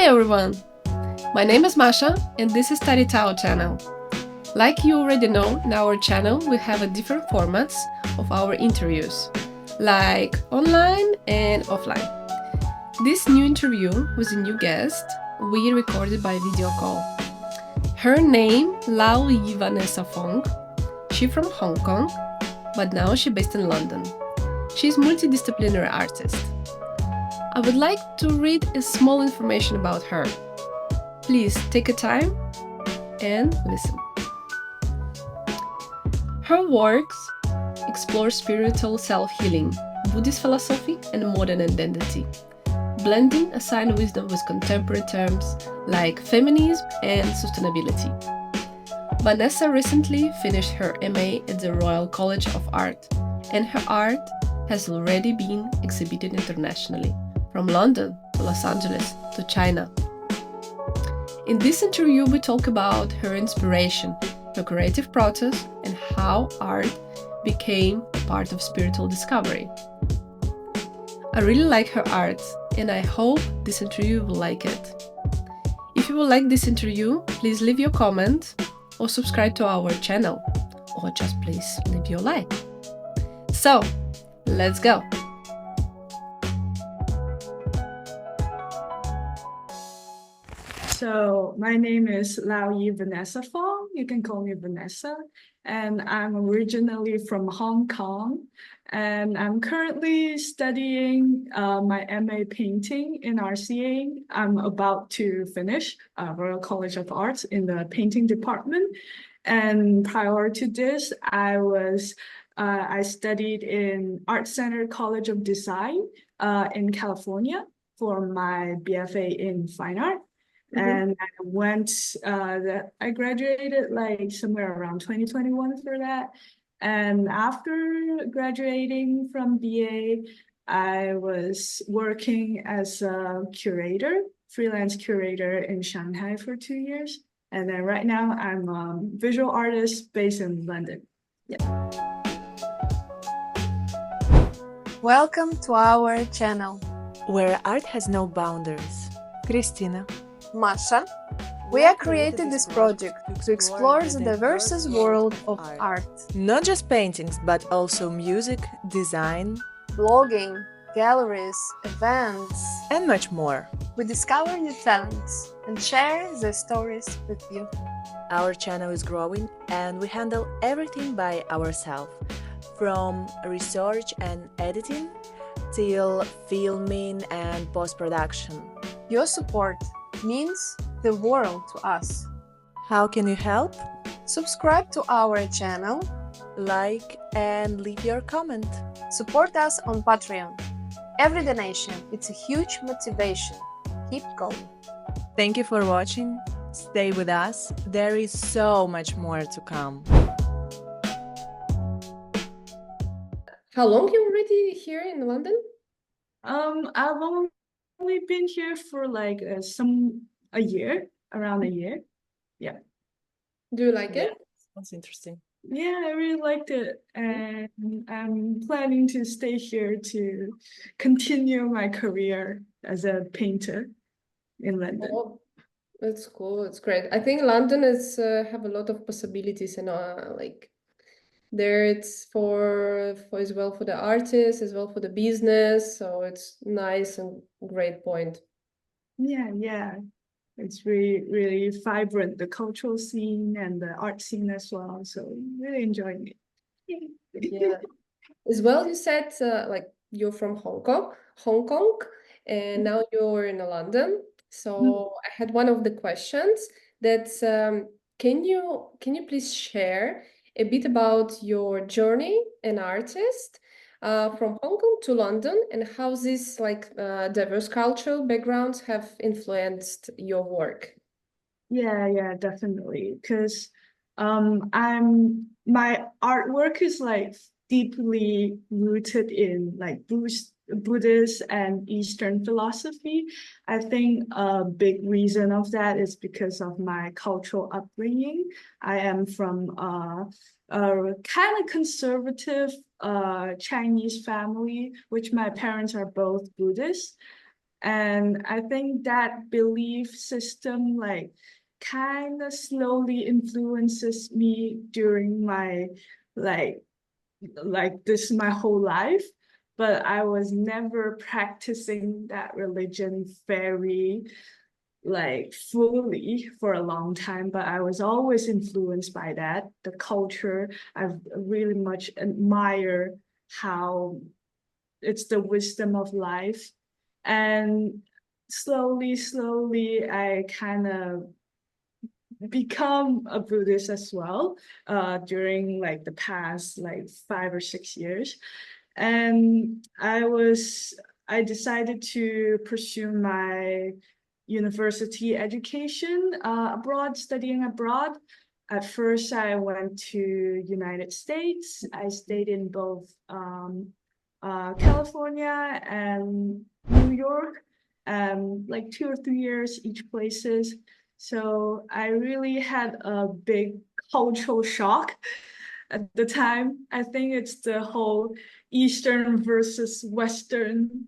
Hi everyone! My name is Masha and this is TARI.TAU channel. Like you already know, in our channel we have a different formats of our interviews, like online and offline. This new interview with a new guest we recorded by video call. Her name Lau Yee Vanessa Fong. She's from Hong Kong, but now she's based in London. She's a multidisciplinary artist. I would like to read a small information about her. Please take a time and listen. Her works explore spiritual self-healing, Buddhist philosophy, and modern identity, blending assigned wisdom with contemporary terms like feminism and sustainability. Vanessa recently finished her MA at the Royal College of Art, and her art has already been exhibited internationally, from London to Los Angeles to China. In this interview, we talk about her inspiration, her creative process, and how art became part of spiritual discovery. I really like her art, and I hope this interview will like it. If you will like this interview, please leave your comment or subscribe to our channel, or just please leave your like. So, let's go! So my name is Lau Yee Vanessa Fong. You can call me Vanessa. And I'm originally from Hong Kong. And I'm currently studying my MA painting in RCA. I'm about to finish Royal College of Arts in the painting department. And prior to this, I studied in ArtCenter College of Design in California for my BFA in fine art. And I graduated like somewhere around 2021 for that. And after graduating from BA, I was working as a curator, freelance curator in Shanghai for 2 years. And then right now I'm a visual artist based in London. Yeah. Welcome to our channel, where art has no boundaries. Christina, Masha. We have created this project to explore the diverse world of art. Not just paintings, but also music, design, blogging, galleries, events, and much more. We discover new talents and share the stories with you. Our channel is growing and we handle everything by ourselves, from research and editing till filming and post-production. Your support means the world to us. How can you help? Subscribe to our channel, like and leave your comment. Support us on Patreon. Every donation, it's a huge motivation. Keep going. Thank you for watching. Stay with us. There is so much more to come. How long you already here in London? I've only been here for like a year, around a year. Yeah. Do you like it? That's interesting. Yeah, I really liked it, and I'm planning to stay here to continue my career as a painter in London. Oh, that's cool. It's great. I think London is have a lot of possibilities, and like there it's for as well for the artists, as well for the business. So it's nice and great point. Yeah. It's really, really vibrant, the cultural scene and the art scene as well. So really enjoying it. Yeah. As well, you said like you're from Hong Kong, and now you're in London. So I had one of the questions that can you please share a bit about your journey an artist from Hong Kong to London, and how these like diverse cultural backgrounds have influenced your work? Yeah, definitely. Because my artwork is like deeply rooted in like Buddhist and Eastern philosophy. I think a big reason of that is because of my cultural upbringing. I am from a kind of conservative Chinese family, which my parents are both Buddhist. And I think that belief system like kind of slowly influences me during my like this my whole life, but I was never practicing that religion very like fully for a long time, but I was always influenced by that, the culture. I really much admire how it's the wisdom of life. And slowly, I kind of become a Buddhist as well during like the past like 5 or 6 years. And I decided to pursue my university education abroad, studying abroad. At first, I went to United States. I stayed in both California and New York, like 2 or 3 years each places. So I really had a big cultural shock at the time. I think it's the whole Eastern versus Western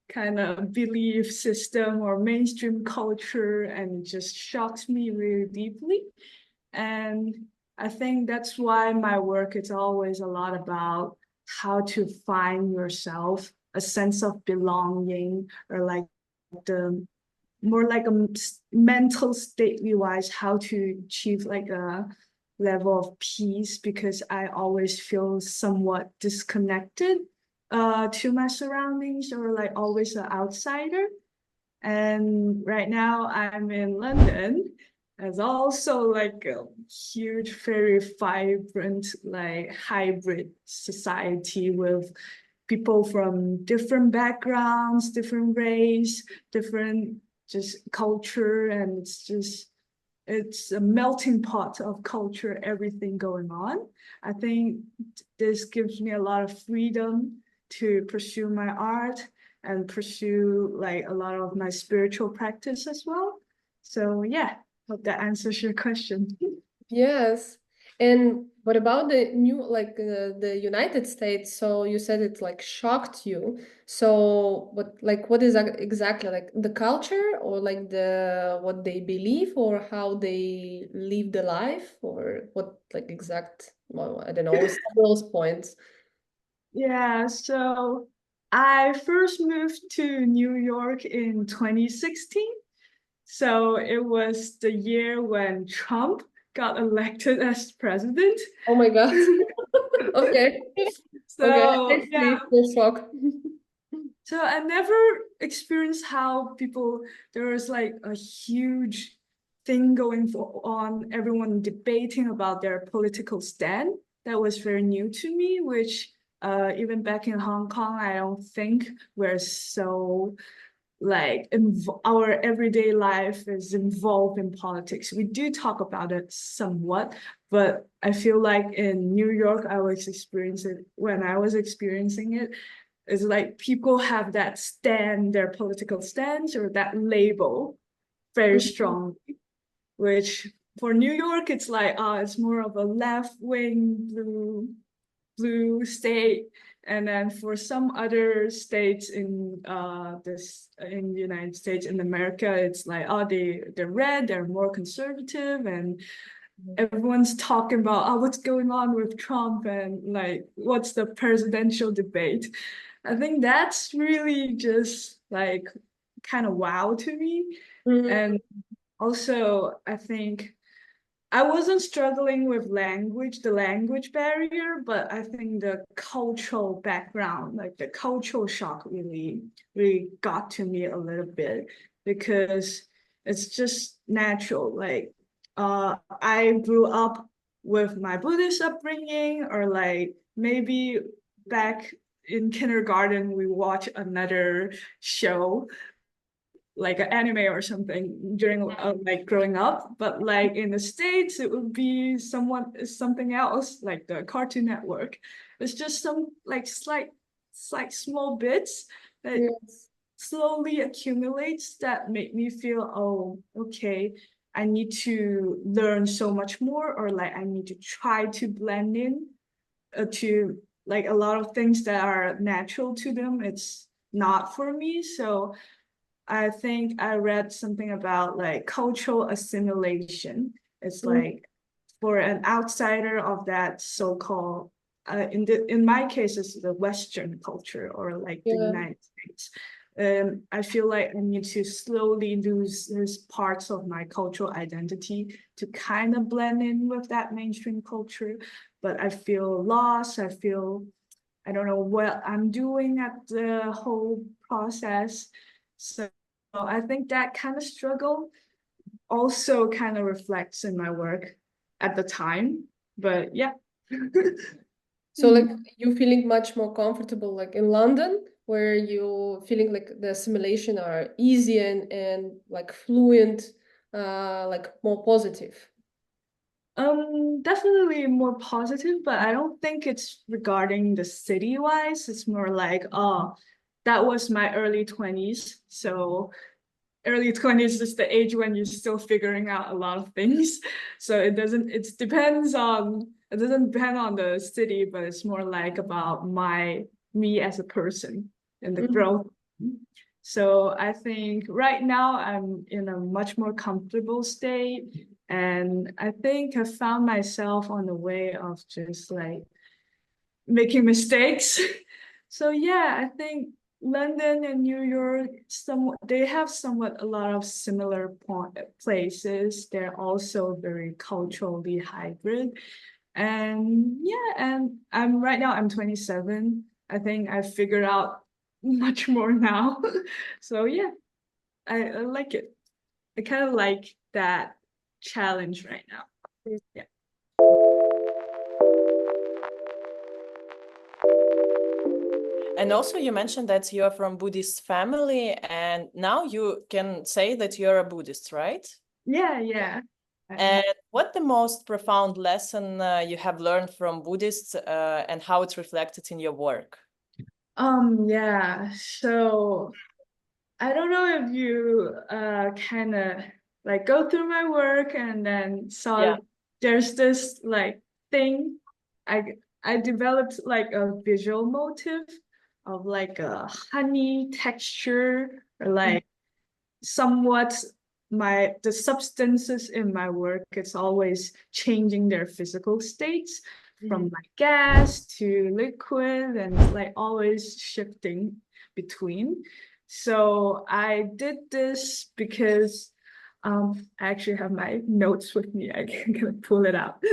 kind of belief system or mainstream culture, and it just shocks me really deeply. And I think that's why my work is always a lot about how to find yourself, a sense of belonging, or like the more like a mental stately wise, how to achieve like a level of peace, because I always feel somewhat disconnected to my surroundings, or like always an outsider. And right now I'm in London. There's also like a huge, very vibrant, like hybrid society with people from different backgrounds, different race, different just culture, and it's a melting pot of culture, everything going on. I think this gives me a lot of freedom to pursue my art and pursue like a lot of my spiritual practice as well. So yeah, hope that answers your question. Yes. And what about the new, like the United States? So you said it like shocked you. So what is exactly like the culture, or like what they believe, or how they live the life, or what like exact, well, I don't know, those points. Yeah, so I first moved to New York in 2016. So it was the year when Trump got elected as president. Oh my God. Okay. Okay. So I yeah, see. Full shock. so I never experienced how people, there was like a huge thing on, everyone debating about their political stand. That was very new to me, which even back in Hong Kong, I don't think we're so like our everyday life is involved in politics. We do talk about it somewhat, but I feel like in New York, when I was experiencing it, it's like people have that stand, their political stance, or that label very Mhm. strong, which for New York, it's like it's more of a left-wing blue state. And then for some other states in in the United States, in America, it's like they're red, they're more conservative, and everyone's talking about what's going on with Trump, and like what's the presidential debate. I think that's really just like kind of wow to me. Mhm. And also I think I wasn't struggling with the language barrier, but I think the cultural background, like the cultural shock really got to me a little bit, because it's just natural. Like, I grew up with my Buddhist upbringing, or like maybe back in kindergarten, we watch another show like an anime or something during like growing up, but like in the States it would be something else, like the Cartoon Network. It's just some like slight small bits that Yes. slowly accumulates that make me feel, oh, okay, I need to learn so much more, or like I need to try to blend in to like a lot of things that are natural to them. It's not for me. So I think I read something about like cultural assimilation. It's like for an outsider of that so-called in my case it's the Western culture or like the Yeah. United States. I feel like I need to slowly lose these parts of my cultural identity to kind of blend in with that mainstream culture. But I feel lost. I don't know what I'm doing at the whole process. So I think that kind of struggle also kind of reflects in my work at the time. But yeah. So like you feeling much more comfortable like in London, where you feeling like the assimilation are easy and like fluent, like more positive. Definitely more positive, but I don't think it's regarding the city wise. It's more like, oh, that was my early 20s. So early 20s is the age when you're still figuring out a lot of things. So it doesn't depend on the city, but it's more like about me as a person and the growth. So I think right now I'm in a much more comfortable state. And I think I found myself on the way of just like making mistakes. So yeah, I think London and New York, they have somewhat a lot of similar places. They're also very culturally hybrid. And yeah, and I'm 27. I think I figured out much more now. So yeah, I like it. I kind of like that challenge right now. Yeah. And also, you mentioned that you are from Buddhist family, and now you can say that you're a Buddhist, right? Yeah. And what the most profound lesson you have learned from Buddhists and how it's reflected in your work? Yeah. So I don't know if you kind of like go through my work and then saw there's this like thing I developed like a visual motive of like a honey texture or like somewhat the substances in my work, it's always changing their physical states from like gas to liquid and like always shifting between. So I did this because I actually have my notes with me. I can kind of pull it out.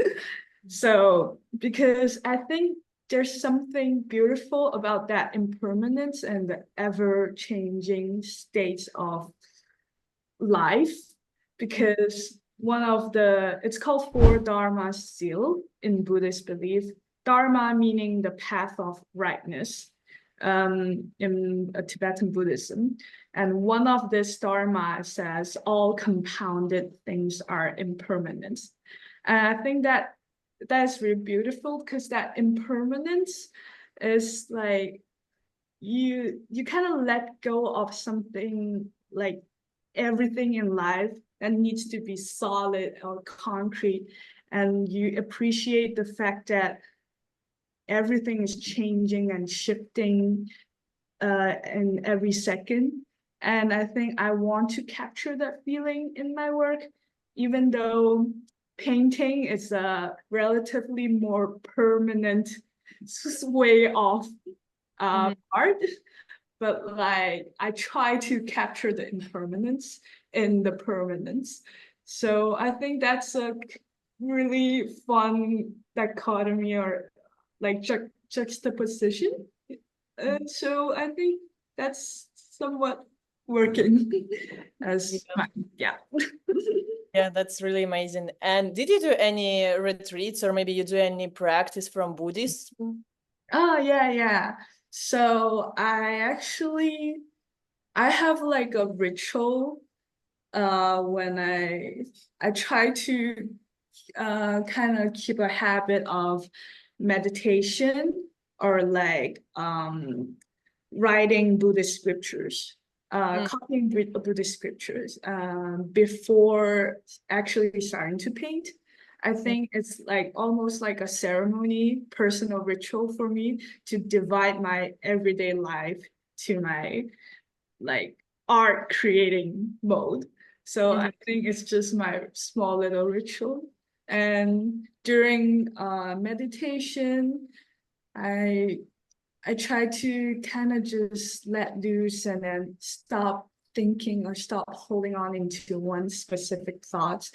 So because I think there's something beautiful about that impermanence and the ever-changing states of life, because it's called Four Dharma Seal in Buddhist belief. Dharma meaning the path of rightness in Tibetan Buddhism. And one of this dharma says all compounded things are impermanent. And I think that's really beautiful because that impermanence is like you kind of let go of something like everything in life that needs to be solid or concrete, and you appreciate the fact that everything is changing and shifting in every second. And I think I want to capture that feeling in my work, even though painting is a relatively more permanent way of art. But like I try to capture the impermanence in the permanence. So I think that's a really fun dichotomy or like juxtaposition. So I think that's somewhat working as yeah. Yeah, that's really amazing. And did you do any retreats or maybe you do any practice from Buddhism? Oh yeah. So I have like a ritual when I try to kind of keep a habit of meditation or like writing Buddhist scriptures, copying Buddhist scriptures before actually starting to paint. I think it's like almost like a ceremony, personal ritual for me to divide my everyday life to my like art creating mode. So I think it's just my small little ritual. And during meditation, I try to kind of just let loose and then stop thinking or stop holding on into one specific thought.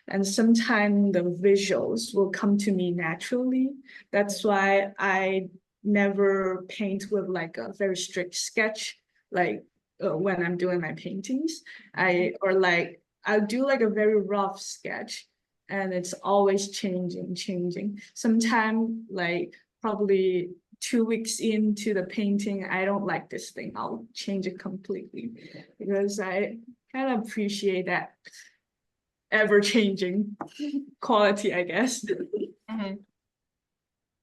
And sometimes the visuals will come to me naturally. That's why I never paint with like a very strict sketch, like when I'm doing my paintings. I'll do like a very rough sketch, and it's always changing. Sometimes like probably 2 weeks into the painting, I don't like this thing. I'll change it completely because I kind of appreciate that ever-changing quality, I guess.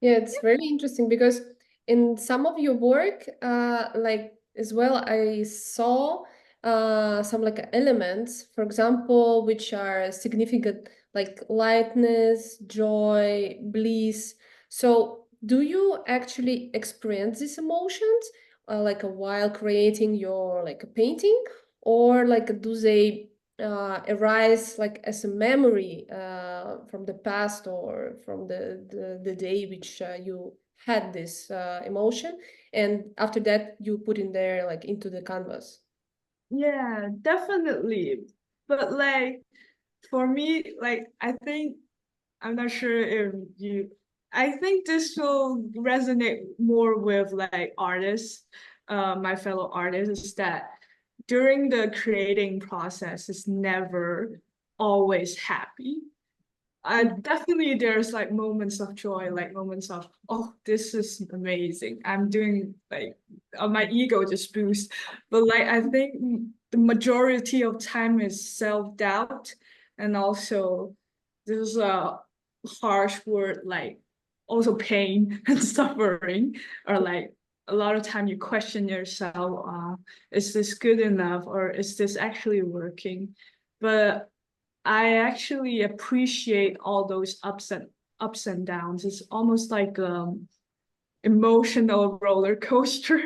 Yeah, it's very interesting because in some of your work, like as well, I saw some like elements, for example, which are significant, like lightness, joy, bliss. So, do you actually experience these emotions, like while creating your like a painting, or like do they arise like as a memory from the past or from the day which you had this emotion, and after that you put in there like into the canvas? Yeah, definitely. But like for me, like I think I'm not sure if you I think this will resonate more with like artists, my fellow artists, is that during the creating process is never always happy. Definitely there's like moments of joy, like moments of, oh, this is amazing. I'm doing like my ego just boosts. But like I think the majority of time is self-doubt, and also there's a harsh word like also pain and suffering, or like a lot of time you question yourself, is this good enough or is this actually working? But I actually appreciate all those ups and downs. It's almost like emotional roller coaster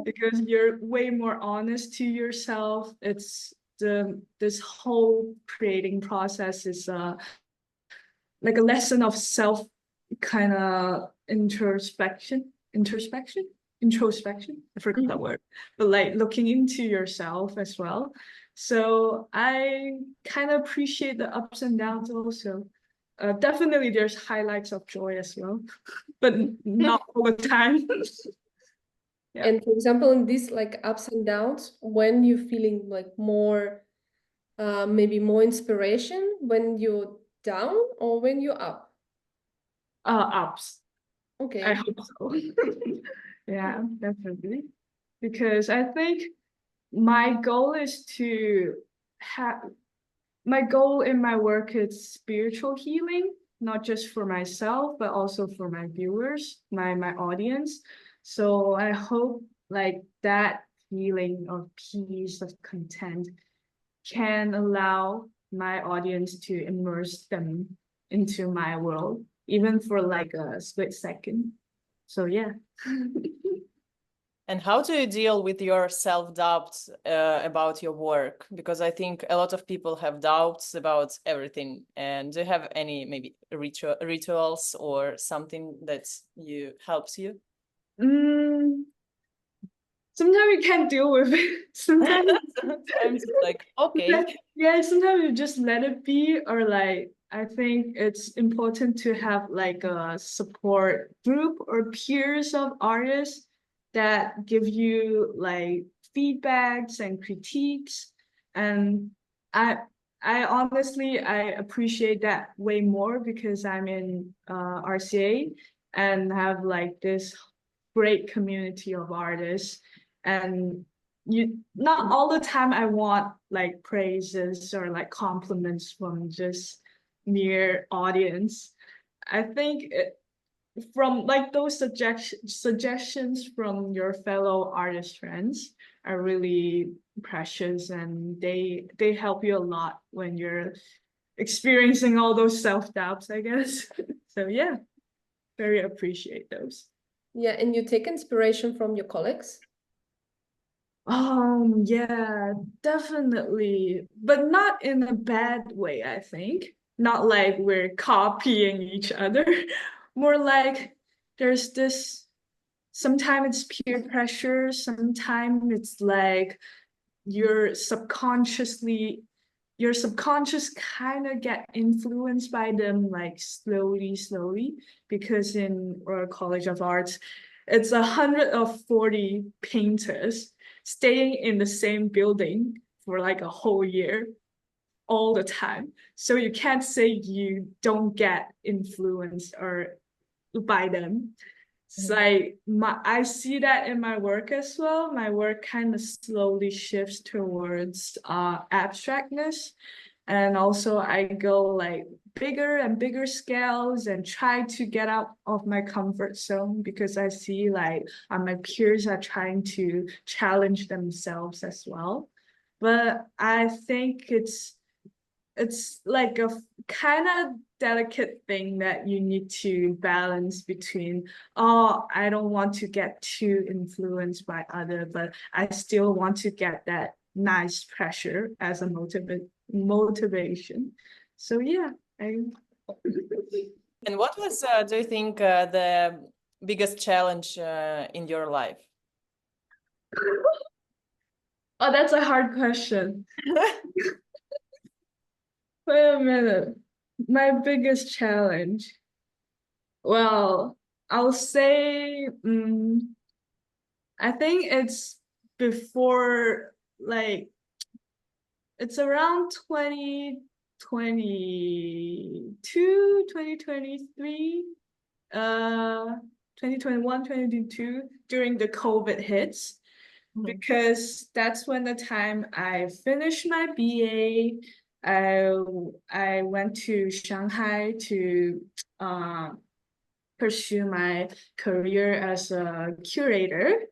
because you're way more honest to yourself. It's this whole creating process is like a lesson of self kind of introspection. I forgot that word, but like looking into yourself as well. So I kind of appreciate the ups and downs also. Definitely there's highlights of joy as well, but not all the time. Yeah. And for example, in these like ups and downs, when you're feeling like more maybe more inspiration, when you're down or when you're up? Ups. I Okay. hope so. Yeah, definitely. Because I think my goal is to have my goal in my work is spiritual healing, not just for myself, but also for my viewers, my audience. So I hope like that feeling of peace, of content can allow my audience to immerse them into my world, even for like a split second. So yeah. And how do you deal with your self-doubt about your work? Because I think a lot of people have doubts about everything. And do you have any maybe rituals or something that helps you? Sometimes you can't deal with it. Sometimes it's like, okay. Yeah, sometimes you just let it be, or like I think it's important to have like a support group or peers of artists that give you like feedbacks and critiques. And I I honestly I appreciate that way more because I'm in RCA and have like this great community of artists, and you not all the time I want like praises or like compliments from just mere audience. I think from like those suggestions from your fellow artist friends are really precious, and they help you a lot when you're experiencing all those self-doubts, I guess. So yeah, very appreciate those. Yeah, and you take inspiration from your colleagues? Yeah, definitely, but not in a bad way, I think. Not like we're copying each other. More like there's this, sometimes it's peer pressure, sometimes it's like you're subconsciously, your subconscious kind of get influenced by them like slowly, because in Royal College of Arts, it's 140 painters staying in the same building for like a whole year all the time. So you can't say you don't get influenced or by them. It's like I see that in my work as well. My work kind of slowly shifts towards abstractness. And also I go like bigger and bigger scales and try to get out of my comfort zone, because I see like my peers are trying to challenge themselves as well. But I think it's like a kind of delicate thing that you need to balance between, oh, I don't want to get too influenced by other, but I still want to get that nice pressure as a motivation. So yeah, And what was, do you think, the biggest challenge in your life? Oh, that's a hard question. Wait a minute. My biggest challenge. Well, I'll say, I think it's before, like, it's around 2022, 2023, 2021, 2022, during the COVID hits, because that's when the time I finished my BA. I went to Shanghai to pursue my career as a curator,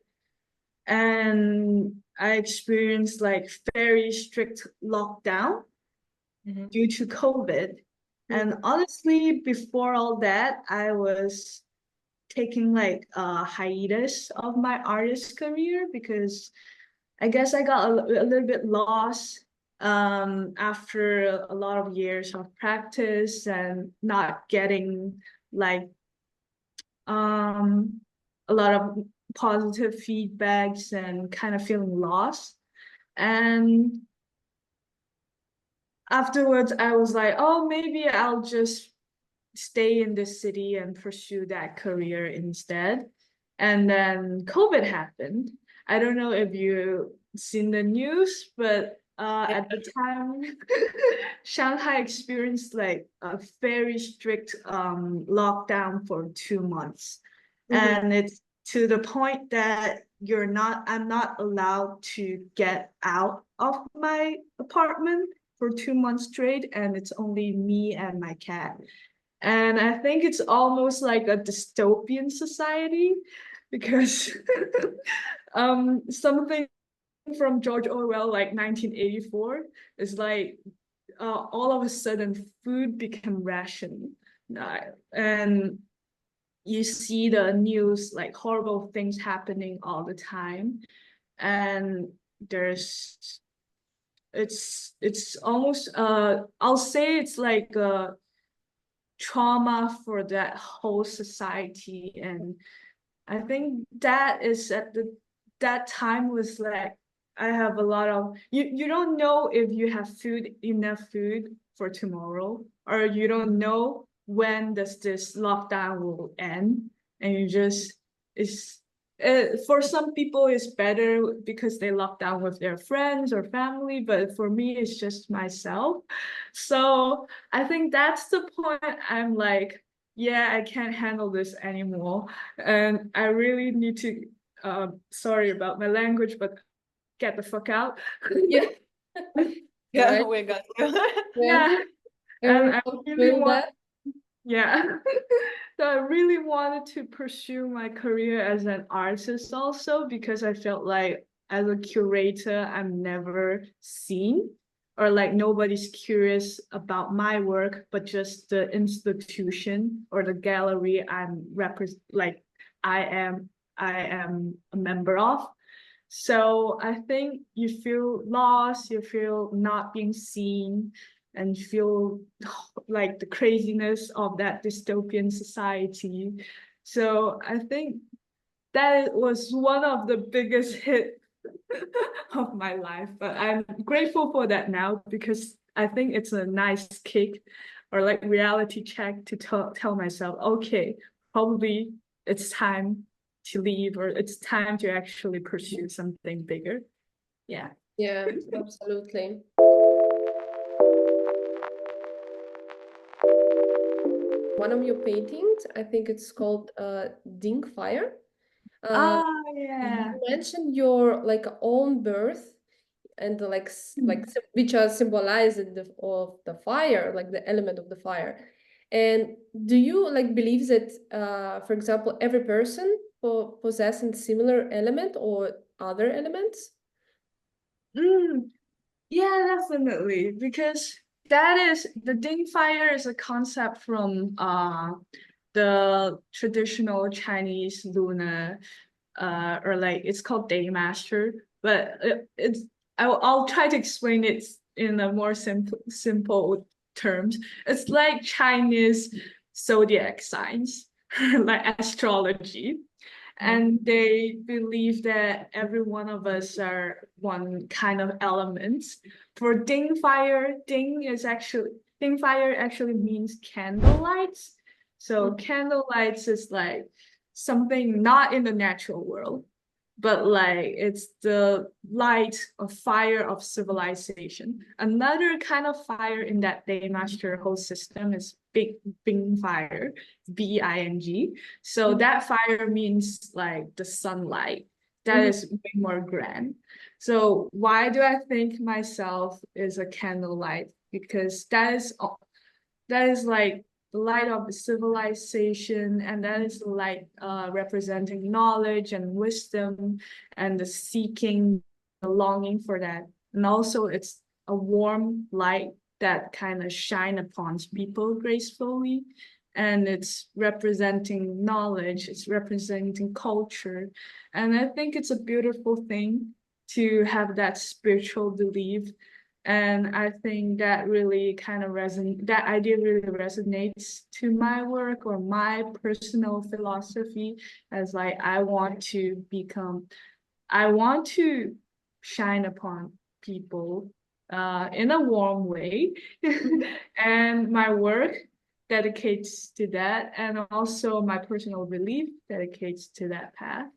and I experienced like very strict lockdown due to COVID. And honestly, before all that, I was taking like a hiatus of my artist career, because I guess I got a little bit lost after a lot of years of practice and not getting like a lot of positive feedbacks, and kind of feeling lost. And afterwards, I was like, oh, maybe I'll just stay in this city and pursue that career instead. And then COVID happened. I don't know if you've seen the news, but at the time, Shanghai experienced like a very strict lockdown for 2 months. And it's to the point that I'm not allowed to get out of my apartment for 2 months straight, and it's only me and my cat. And I think it's almost like a dystopian society, because something from George Orwell, like 1984, is like all of a sudden food became ration. And you see the news, like horrible things happening all the time. And it's almost I'll say it's like a trauma for that whole society. And I think that is that time was like, I have a lot of, you don't know if you have enough food for tomorrow, or you don't know when does this lockdown will end. And you just, it's for some people it's better because they lock down with their friends or family, but for me it's just myself. So I think that's the point. I'm like, yeah, I can't handle this anymore, and I really need to sorry about my language, but get the fuck out. Yeah. Yeah, Right. we got you. Yeah. And I really feel want, that. yeah. So I really wanted to pursue my career as an artist also, because I felt like as a curator, I'm never seen, or like nobody's curious about my work, but just the institution or the gallery I'm I am a member of. So I think you feel lost, you feel not being seen, and you feel like the craziness of that dystopian society. So I think that was one of the biggest hit of my life. But I'm grateful for that now because I think it's a nice kick or like reality check to tell myself, okay, probably it's time to leave or it's time to actually pursue something bigger. Yeah. Yeah, absolutely. One of your paintings, I think it's called Ding Fire. Uh, Yeah. you mentioned your like own birth and the which are symbolized of the fire, like the element of the fire. And do you like believe that, for example, every person possessing similar element or other elements? Yeah, definitely. Because that is the Ding fire is a concept from the traditional Chinese lunar or like it's called day master, but it's I'll try to explain it in a more simple terms. It's like Chinese zodiac signs, like astrology. And they believe that every one of us are one kind of element. For Ding fire, Ding fire actually means candlelights. So candlelights is like something not in the natural world, but like it's the light of fire of civilization. Another kind of fire in that day master whole system is Bing fire, Bing. So that fire means like the sunlight. That is way more grand. So why do I think myself is a candlelight? Because that is like the light of the civilization, and that is the light representing knowledge and wisdom and the seeking, the longing for that. And also it's a warm light that kind of shine upon people gracefully. And it's representing knowledge, it's representing culture. And I think it's a beautiful thing to have that spiritual belief, and I think that really kind of that idea really resonates to my work or my personal philosophy as like I want to shine upon people in a warm way. And my work dedicates to that, and also my personal belief dedicates to that path.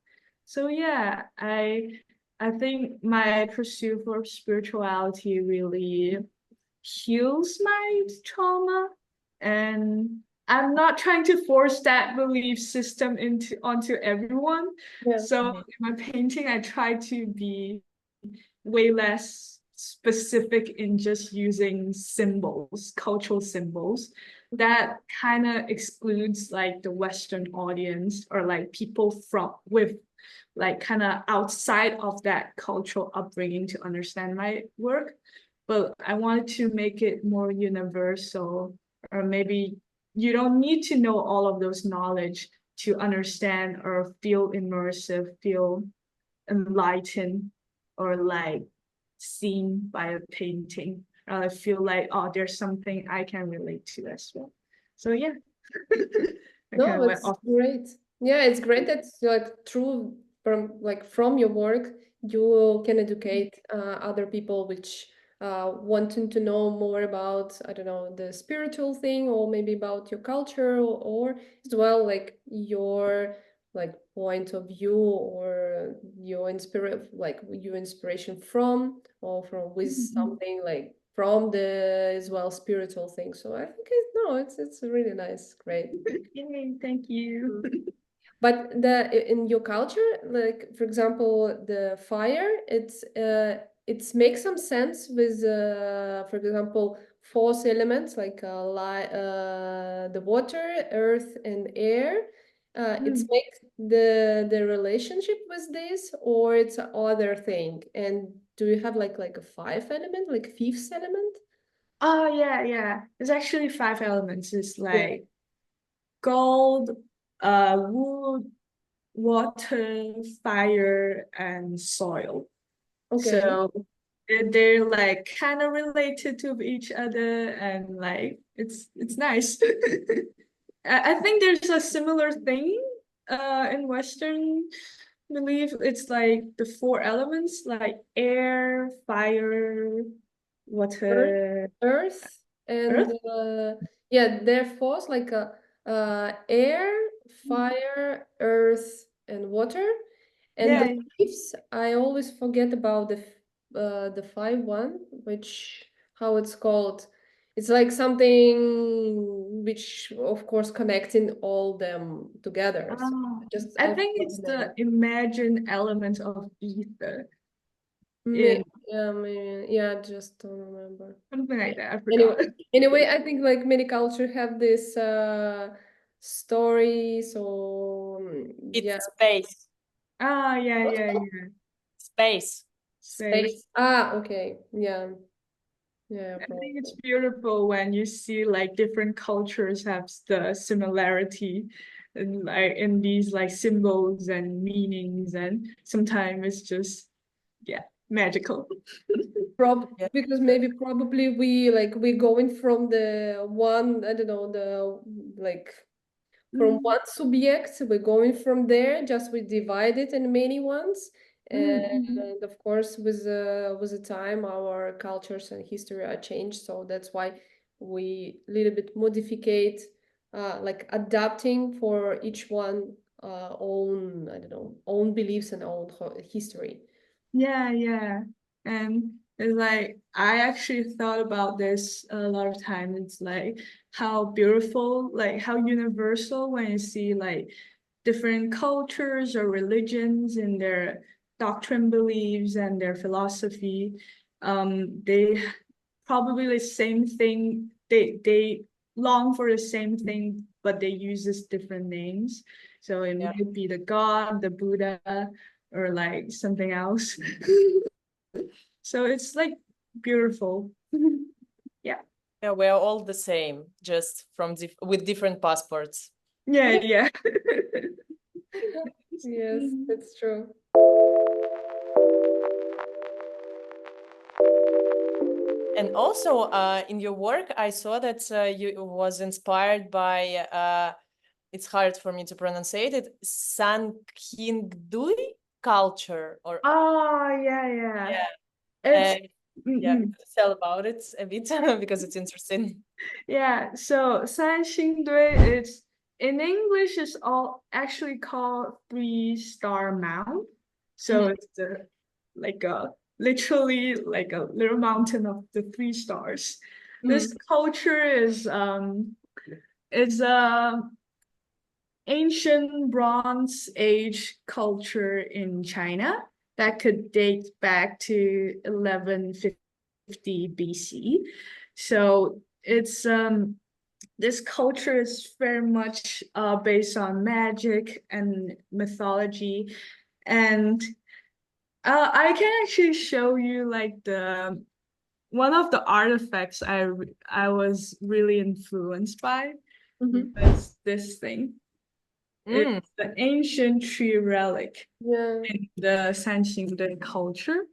So yeah, I think my pursuit for spirituality really heals my trauma, and I'm not trying to force that belief system onto everyone. Yeah. So in my painting, I try to be way less specific in just using symbols, cultural symbols. That kind of excludes like the Western audience or like people with like kind of outside of that cultural upbringing to understand my work. But I wanted to make it more universal, or maybe you don't need to know all of those knowledge to understand or feel immersive, feel enlightened, or like seen by a painting. Or I feel like, oh, there's something I can relate to as well. So yeah. I kind No, of went it's off. great. Yeah, it's great that like through from your work you can educate other people which wanting to know more about, I don't know, the spiritual thing or maybe about your culture or as well like your like point of view or your inspiration from or from with something like from the as well spiritual thing. So I think it's really nice, great. Yay, thank you. But in your culture, like for example, the fire, it's makes some sense with for example, force elements like the water, earth, and air. It's makes the relationship with this, or it's other thing. And do you have like a five element, like fifth element? Oh yeah. It's actually 5 elements. It's Yeah. like gold, wood, water, fire, and soil. Okay. So they're like kind of related to each other, and like it's nice. I think there's a similar thing in Western belief. It's like the four elements, like air, fire, water, Earth and earth. yeah, therefore like air, fire, earth, and water. And the Yeah. leaves, I always forget about the five one, which how it's called. It's like something which, of course, connecting all them together. So just I I think forgot it's the name. the imagined element of ether May, in yeah, maybe, yeah, just don't remember. something like that. I Anyway, forgot. anyway, I think like many culture have this story. So yeah, It's space. Yeah, what yeah, yeah. Space. Space. space? Ah, okay, yeah, yeah, I probably. think it's beautiful when you see like different cultures have the similarity in like in these like symbols and meanings, and sometimes it's just magical. Yeah. Because maybe probably we're going from the one, I don't know, the like from Mm, one subject, we're going from there, just we divide it in many ones. mm. And of course, with the time, our cultures and history are changed. So that's why we little bit modificate, like adapting for each one own, I don't know, own beliefs and own history. Yeah, yeah. And it's like I actually thought about this a lot of times. It's like how beautiful, like how universal when you see like different cultures or religions and their doctrine beliefs and their philosophy. They probably the same thing. They long for the same thing, but they use this different names. So it Yeah. might be the God, the Buddha, or like something else. So it's like beautiful. Yeah. Yeah, we're all the same, just from with different passports. Yeah, yeah. Yes, that's true. And also, in your work, I saw that you was inspired by, it's hard for me to pronounce it, Sankindui culture, or Oh, yeah, yeah. yeah, It's yeah, mm-mm. tell about it a bit because it's interesting. Yeah, so San Xingdui is in English is all actually called three-star mount. So Mhm. it's the like a literally like a little mountain of the three stars. This culture is a ancient Bronze Age culture in China that could date back to 1150 BC. So it's this culture is very much based on magic and mythology, and I can actually show you like the one of the artifacts I was really influenced by Mhm. was this thing. Mm. It's the ancient tree relic Yeah. in the Sanxingde culture.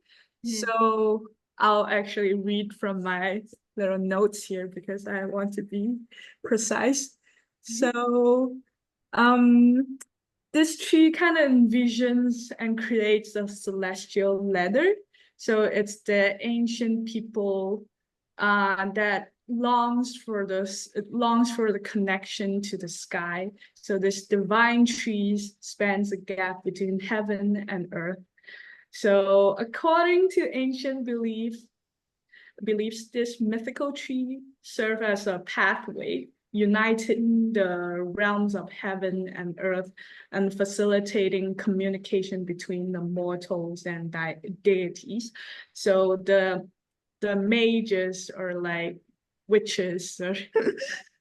Mhm. So I'll actually read from my little notes here because I want to be precise. So um, this tree kind of envisions and creates a celestial ladder. So it's the ancient people that longs for the connection to the sky. So this divine tree spans a gap between heaven and earth. So according to ancient beliefs, this mythical tree served as a pathway uniting the realms of heaven and earth and facilitating communication between the mortals and deities. So the mages or like witches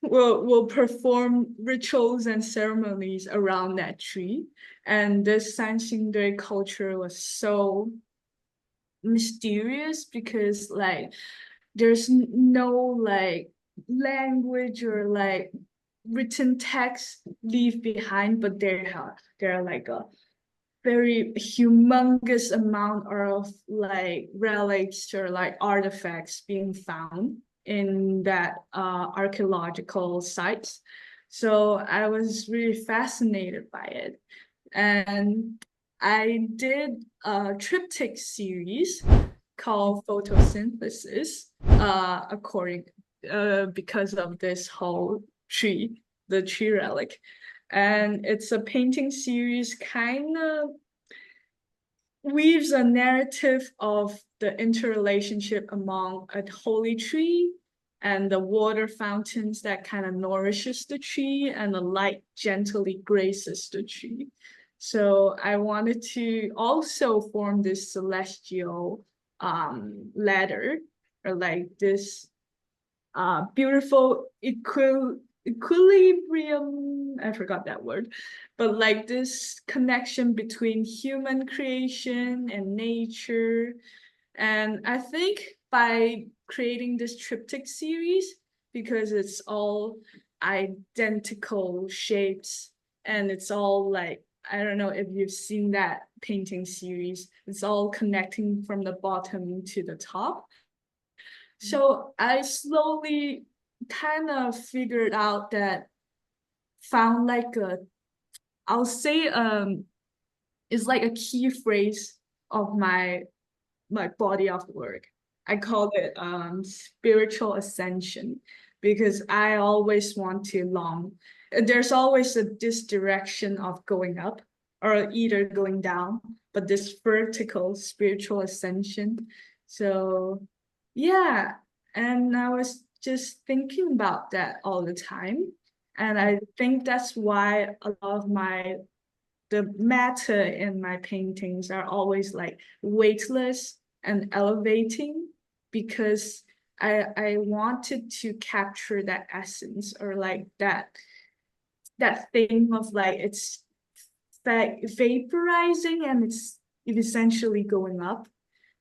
will perform rituals and ceremonies around that tree. And this Sanxingdui culture was so mysterious because like there's no like language or like written text leave behind, but there are like a very humongous amount of like relics or like artifacts being found in that archaeological sites. So I was really fascinated by it. And I did a triptych series called photosynthesis, because of this whole tree, the tree relic. And it's a painting series kind of weaves a narrative of the interrelationship among a holy tree and the water fountains that kind of nourishes the tree, and the light gently graces the tree. So I wanted to also form this celestial ladder, or like this beautiful equilibrium, I forgot that word, but like this connection between human creation and nature. And I think by creating this triptych series, because it's all identical shapes and it's all like, I don't know if you've seen that painting series, it's all connecting from the bottom to the top. So I slowly kind of figured out that, found like I'll say it's like a key phrase of my body of work. I call it spiritual ascension, because I always want to long. There's always this direction of going up or either going down, but this vertical spiritual ascension. So yeah, and I was just thinking about that all the time. And I think that's why a lot of the matter in my paintings are always like weightless and elevating, because I wanted to capture that essence, or like that thing of like it's vaporizing and it's essentially going up.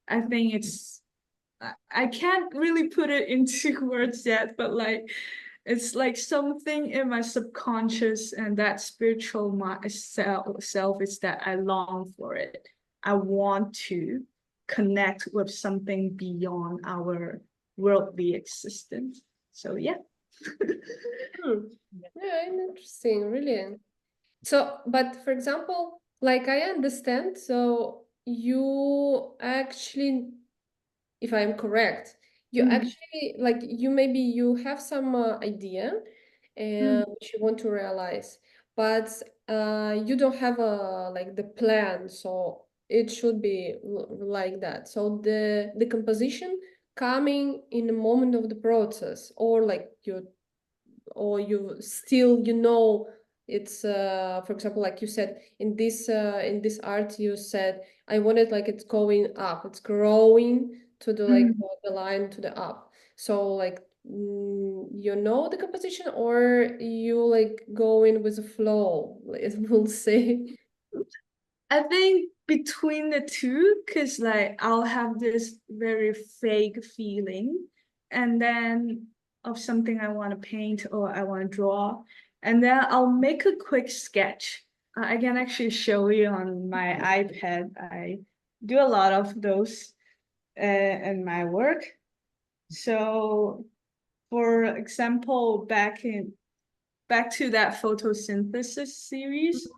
I think I can't really put it into words yet, but like it's like something in my subconscious, and that spiritual self is that I long for it. I want to connect with something beyond our worldly existence. So yeah. Yeah, interesting, really. So, but for example, like I understand, so you actually, if I'm correct, you Mm, actually like you maybe you have some idea and mm, which you want to realize, but you don't have a like the plan, so it should be like that. So the composition coming in the moment of the process, or like you still it's for example, like you said in this art, you said I want it like it's going up, it's growing to the like mm. the line to the up. So like you know the composition, or you like going with the flow, we'll say. I think between the two, because like I'll have this very vague feeling, and then of something I want to paint or I want to draw, and then I'll make a quick sketch. I can actually show you on my iPad. I do a lot of those in my work. So, for example, back to that photosynthesis series,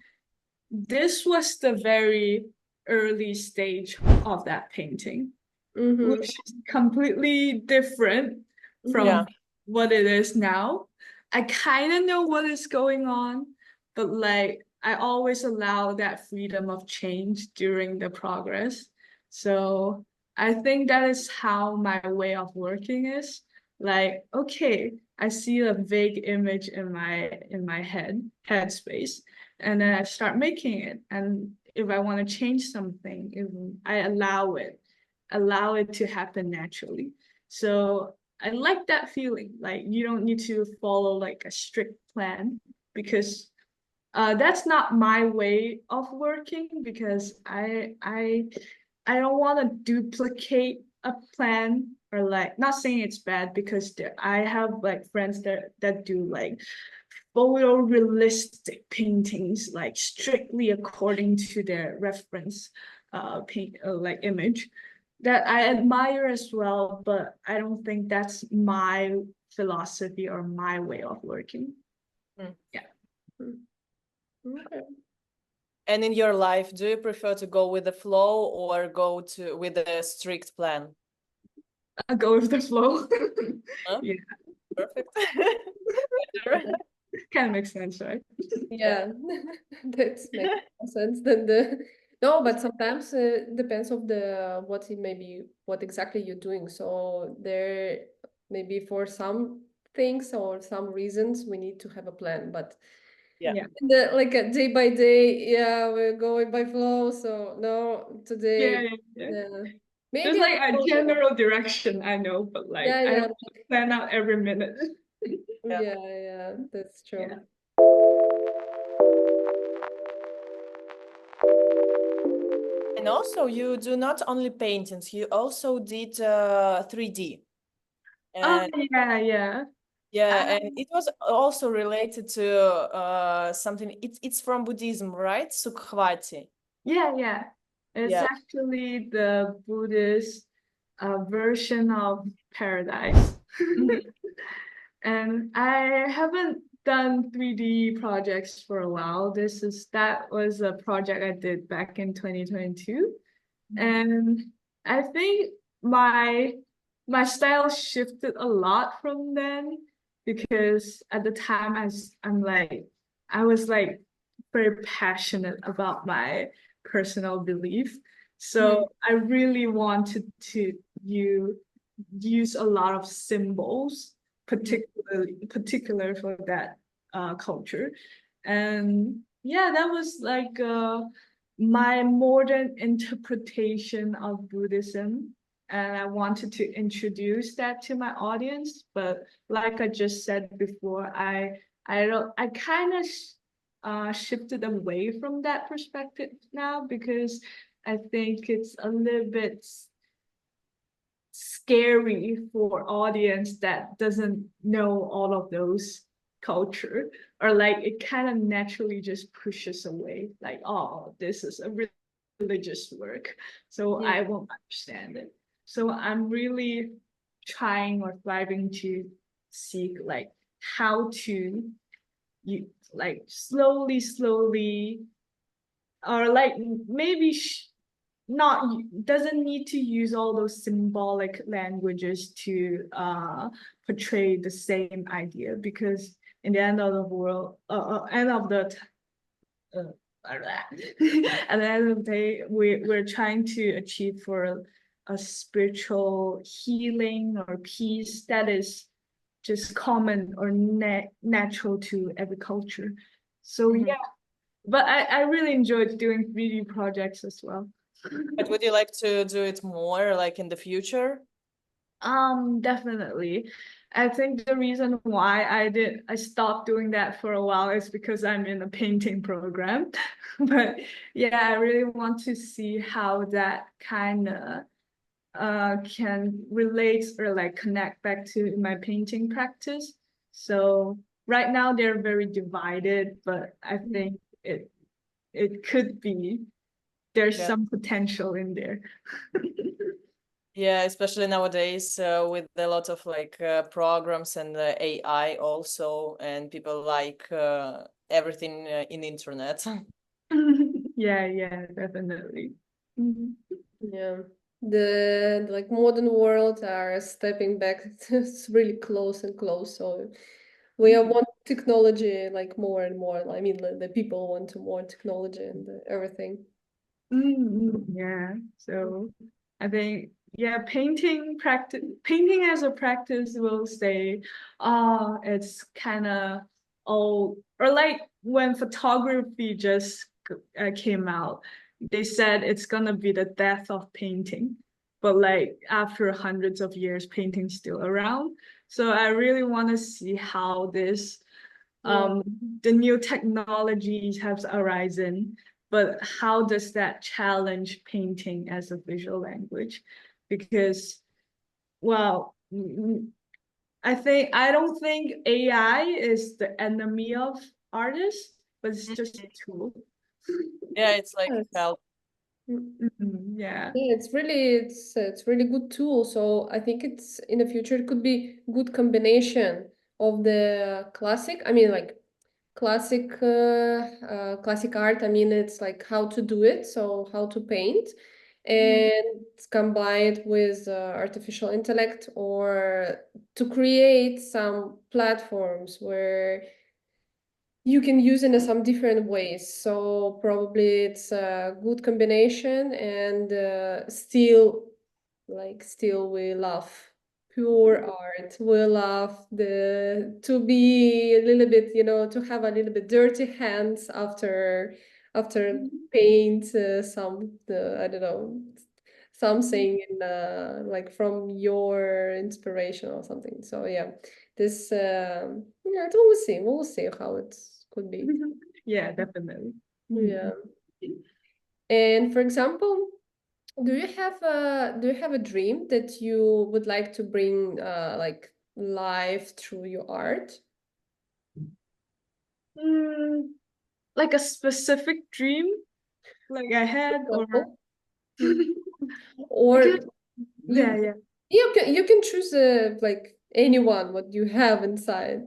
this was the very early stage of that painting, Mm-hmm. which is completely different Yeah. from what it is now. I kind of know what is going on, but like I always allow that freedom of change during the progress. So I think that is how my way of working is. Like, okay, I see a vague image in my headspace, and then I start making it. And if I want to change something, if I allow it to happen naturally. So I like that feeling. Like you don't need to follow like a strict plan, because that's not my way of working, because I don't want to duplicate a plan, or like, not saying it's bad, because I have like friends that do like photorealistic paintings, like strictly according to their reference like image, that I admire as well, but I don't think that's my philosophy or my way of working. Yeah. Okay. And in your life, do you prefer to go with the flow or go with a strict plan? I go with the flow. Huh? Yeah, Perfect. kind of makes sense, right? Yeah, that makes more sense than the no, but sometimes depends of the what exactly you're doing. So there maybe for some things or some reasons we need to have a plan, but Yeah. like a day by day, yeah, we're going by flow. So no, today, Yeah. yeah, There's maybe like a will general direction, I know, but like yeah, I yeah, don't plan out every minute. yeah, that's true. Yeah. And also, you do not only paintings, you also did 3D. Oh And yeah. yeah, and it was also related to something. It's from Buddhism, right? Sukhvati. Yeah. It's Yeah. actually the Buddhist version of paradise. And I haven't done 3D projects for a while. That was a project I did back in 2022. And I think my style shifted a lot from then, because at the time I was like very passionate about my personal belief. So I really wanted to use a lot of symbols, particular for that culture. And yeah, that was like my modern interpretation of Buddhism. And I wanted to introduce that to my audience. But like I just said before, I kind of shifted away from that perspective now, because I think it's a little bit scary for audience that doesn't know all of those culture, or like it kind of naturally just pushes away, like, oh, this is a religious work, so I won't understand it. So I'm really trying or striving to seek like how to you like slowly, or like maybe not doesn't need to use all those symbolic languages to portray the same idea, because in the end of the world end of the at the end of the day, we're trying to achieve for a spiritual healing or peace that is just common or natural to every culture. So yeah, but I really enjoyed doing 3D projects as well. But would you like to do it more like in the future? Definitely. I think the reason why I stopped doing that for a while is because I'm in a painting program. But yeah, I really want to see how that kind of can relate or like connect back to my painting practice. So right now they're very divided, but I think it could be there's some potential in there. Yeah, especially nowadays with a lot of like programs and AI also, and people like everything in internet. Yeah, definitely. Yeah, the like modern world are stepping back. It's really close and close. So we are want technology like more and more. I mean, the people want more technology and everything. Yeah. So I think painting as a practice will say, it's kind of old, or like when photography just came out, they said it's gonna be the death of painting. But like after hundreds of years, painting's still around. So I really want to see how the new technologies have arisen, but how does that challenge painting as a visual language? Because, well, I don't think AI is the enemy of artists, but it's just a tool. Yeah, it's like Yes. help. Yeah. Yeah, it's really good tool. So I think it's in the future it could be good combination of the classic. I mean, like classic art. I mean, it's like how to do it, so how to paint, and combined with artificial intellect, or to create some platforms where you can use it in some different ways. So probably it's a good combination, and still we love pure art. We love the to be a little bit, to have a little bit dirty hands after paint some I don't know, something in like from your inspiration or something. So yeah, this yeah, we'll see how it could be. Yeah, definitely. Yeah. And for example, do you have a dream that you would like to bring like life through your art? Like a specific dream like I had, or Example? Or because you yeah. you can choose like anyone what you have inside.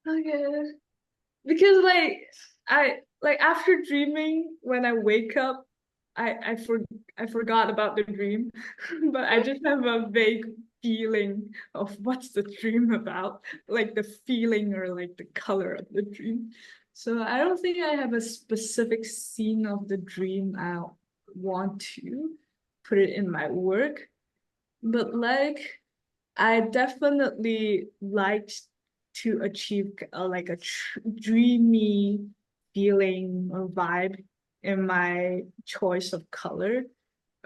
Okay. Because I after dreaming, when I wake up, I forgot about the dream, but I just have a vague feeling of what's the dream about, like the feeling or like the color of the dream. So I don't think I have a specific scene of the dream I want to put it in my work, but like I definitely liked to achieve like a dreamy feeling or vibe in my choice of color,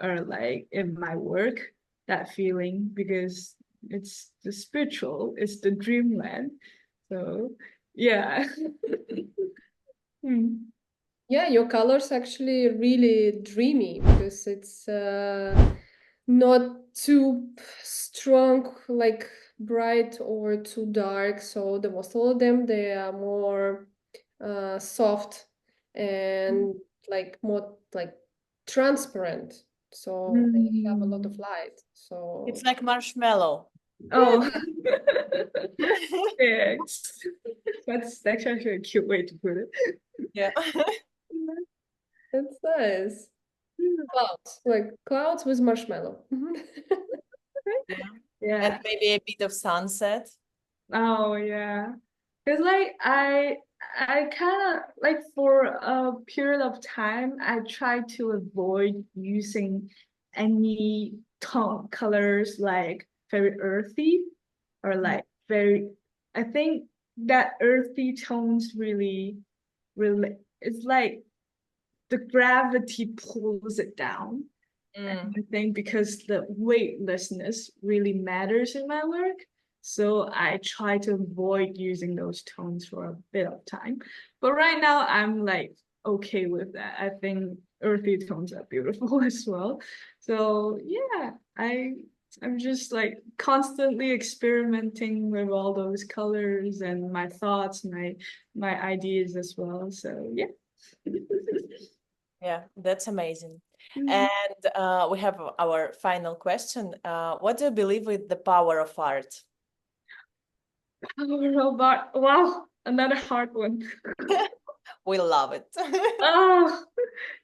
or like in my work, that feeling, because it's the spiritual, it's the dreamland. So yeah. Hmm. Yeah, your colors actually really dreamy because it's not too strong, like bright or too dark. So the most of them they are more soft and like more like transparent. So they have a lot of light. It's So like marshmallow. Oh. Yeah. That's actually a cute way to put it. Yeah. it's nice. Clouds, like clouds with marshmallow. Yeah. And maybe a bit of sunset. Oh yeah. Because like I kind of like for a period of time I tried to avoid using any tone colors like very earthy or like very, I think that earthy tones really it's like the gravity pulls it down. And I think because the weightlessness really matters in my work, so I try to avoid using those tones for a bit of time. But right now, I'm like okay with that. I think earthy tones are beautiful as well. So yeah, I'm just like constantly experimenting with all those colors and my thoughts, my ideas as well. So yeah. Yeah, that's amazing. Mhm. And we have our final question. What do you believe with the power of art? Power of art. Wow, another hard one. We love it. Oh,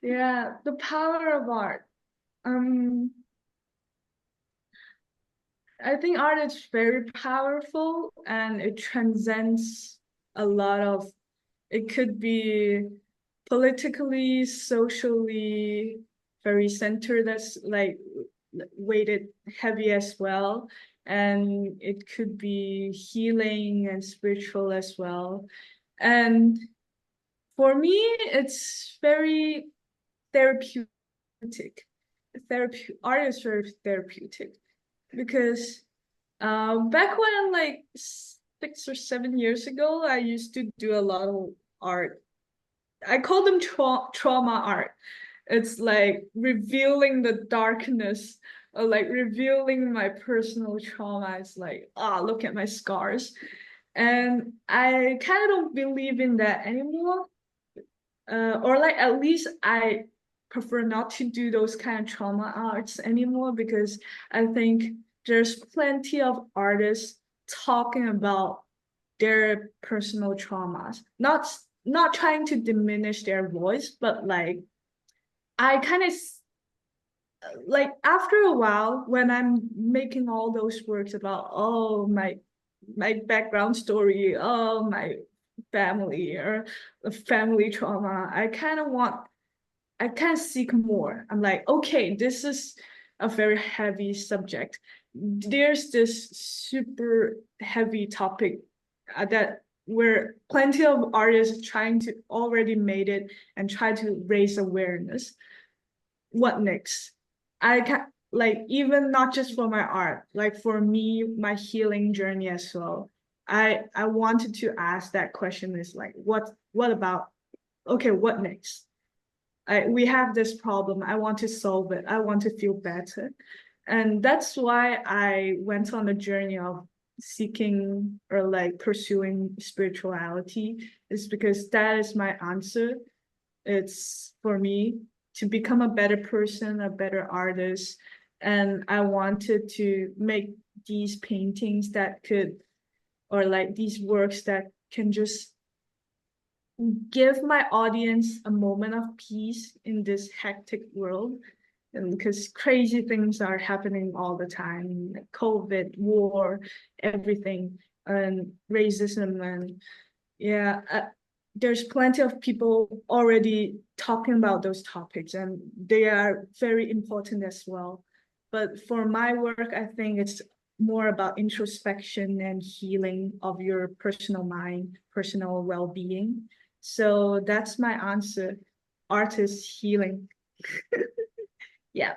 yeah, the power of art. Um, I think art is very powerful and it transcends a lot of, it could be politically, socially, very centered, that's like weighted heavy as well. And it could be healing and spiritual as well. And for me, it's very therapeutic. Art is very therapeutic because back when like 6 or 7 years ago, I used to do a lot of art. I call them trauma art. It's like revealing the darkness like revealing my personal trauma is like, look at my scars. And I kind of don't believe in that anymore. Or like at least I prefer not to do those kind of trauma arts anymore, because I think there's plenty of artists talking about their personal traumas, not trying to diminish their voice, but like I kind of like after a while when I'm making all those works about my background story, my family or the family trauma, I kind of seek more. I'm like, okay, this is a very heavy subject. There's this super heavy topic that where plenty of artists trying to already made it and try to raise awareness. What next? I can like, even not just for my art, like for me, my healing journey as well. I wanted to ask that question is like, what about, okay, what next? We have this problem. I want to solve it. I want to feel better. And that's why I went on a journey of seeking or like pursuing spirituality, is because that is my answer. It's for me to become a better person, a better artist. And I wanted to make these paintings that could, or like these works that can just give my audience a moment of peace in this hectic world. And because crazy things are happening all the time, like COVID, war, everything, and racism, and yeah, there's plenty of people already talking about those topics, and they are very important as well. But for my work, I think it's more about introspection and healing of your personal mind, personal well-being. So that's my answer. Art is healing. Yeah.